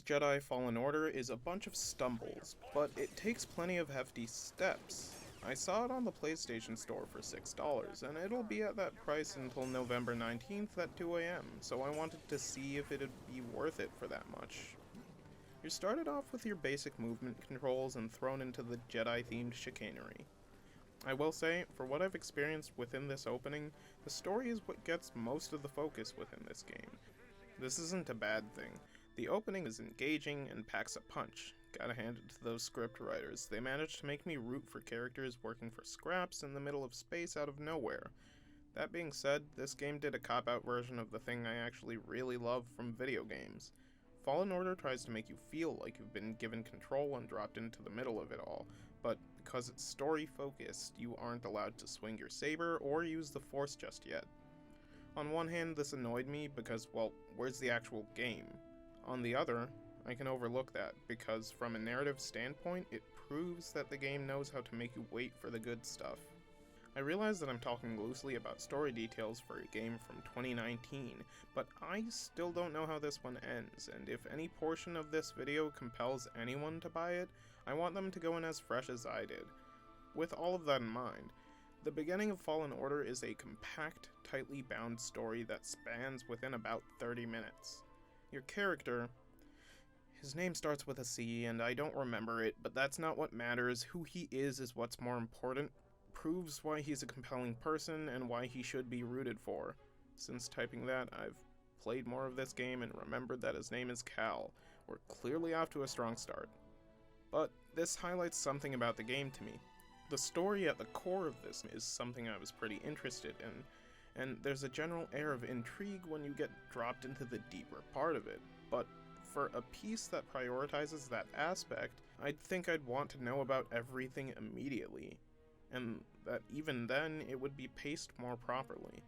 Wars Jedi Fallen Order is a bunch of stumbles, but it takes plenty of hefty steps. I saw it on the PlayStation Store for $6, and it'll be at that price until November 19th at 2 AM, so I wanted to see if it'd be worth it for that much. You're started off with your basic movement controls and thrown into the Jedi-themed chicanery. I will say, for what I've experienced within this opening, the story is what gets most of the focus within this game. This isn't a bad thing. The opening is engaging and packs a punch. Gotta hand it to those script writers. They managed to make me root for characters working for scraps in the middle of space out of nowhere. That being said, this game did a cop-out version of the thing I actually really love from video games. Fallen Order tries to make you feel like you've been given control and dropped into the middle of it all, but because it's story-focused, you aren't allowed to swing your saber or use the Force just yet. On one hand, this annoyed me because, well, where's the actual game? On the other, I can overlook that, because from a narrative standpoint, it proves that the game knows how to make you wait for the good stuff. I realize that I'm talking loosely about story details for a game from 2019, but I still don't know how this one ends, and if any portion of this video compels anyone to buy it, I want them to go in as fresh as I did. With all of that in mind, the beginning of Fallen Order is a compact, tightly bound story that spans within about 30 minutes. Your character, his name starts with a C and I don't remember it, but that's not what matters. Who he is what's more important. Proves why he's a compelling person and why he should be rooted for. Since typing that, I've played more of this game and remembered that his name is Cal. We're clearly off to a strong start. But this highlights something about the game to me. The story at the core of this is something I was pretty interested in, and there's a general air of intrigue when you get dropped into the deeper part of it, but for a piece that prioritizes that aspect, I'd think I'd want to know about everything immediately, and that even then, it would be paced more properly.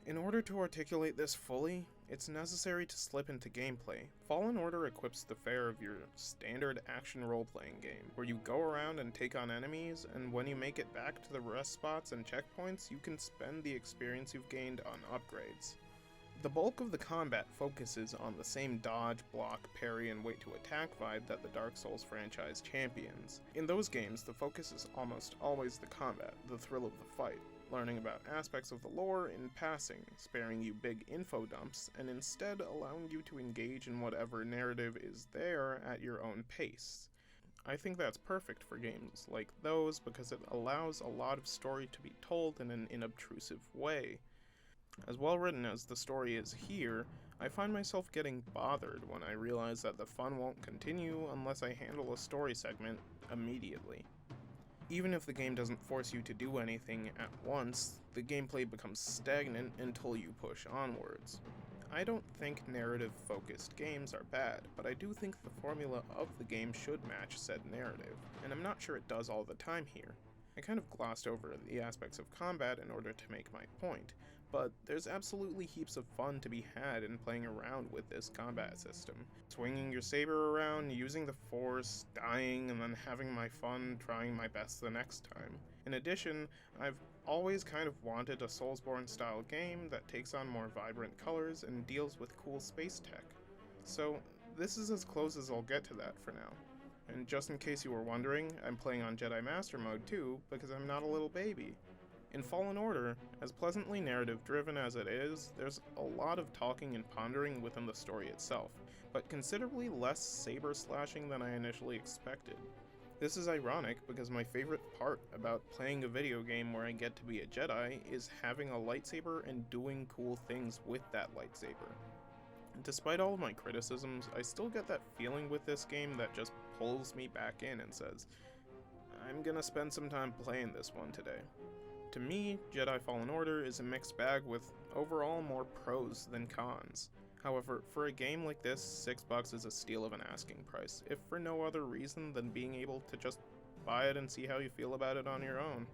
In order to articulate this fully, it's necessary to slip into gameplay. Fallen Order equips the fare of your standard action role-playing game, where you go around and take on enemies, and when you make it back to the rest spots and checkpoints, you can spend the experience you've gained on upgrades. The bulk of the combat focuses on the same dodge, block, parry, and wait to attack vibe that the Dark Souls franchise champions. In those games, the focus is almost always the combat, the thrill of the fight, learning about aspects of the lore in passing, sparing you big info dumps, and instead allowing you to engage in whatever narrative is there at your own pace. I think that's perfect for games like those because it allows a lot of story to be told in an inobtrusive way. As well written as the story is here, I find myself getting bothered when I realize that the fun won't continue unless I handle a story segment immediately. Even if the game doesn't force you to do anything at once, the gameplay becomes stagnant until you push onwards. I don't think narrative-focused games are bad, but I do think the formula of the game should match said narrative, and I'm not sure it does all the time here. I kind of glossed over the aspects of combat in order to make my point, but there's absolutely heaps of fun to be had in playing around with this combat system. Swinging your saber around, using the Force, dying, and then having my fun trying my best the next time. In addition, I've always kind of wanted a Soulsborne style game that takes on more vibrant colors and deals with cool space tech. So this is as close as I'll get to that for now. And just in case you were wondering, I'm playing on Jedi Master Mode too, because I'm not a little baby. In Fallen Order, as pleasantly narrative-driven as it is, there's a lot of talking and pondering within the story itself, but considerably less saber-slashing than I initially expected. This is ironic because my favorite part about playing a video game where I get to be a Jedi is having a lightsaber and doing cool things with that lightsaber. Despite all of my criticisms, I still get that feeling with this game that just pulls me back in and says, I'm gonna spend some time playing this one today. To me, Jedi Fallen Order is a mixed bag with overall more pros than cons. However, for a game like this, $6 is a steal of an asking price, if for no other reason than being able to just buy it and see how you feel about it on your own.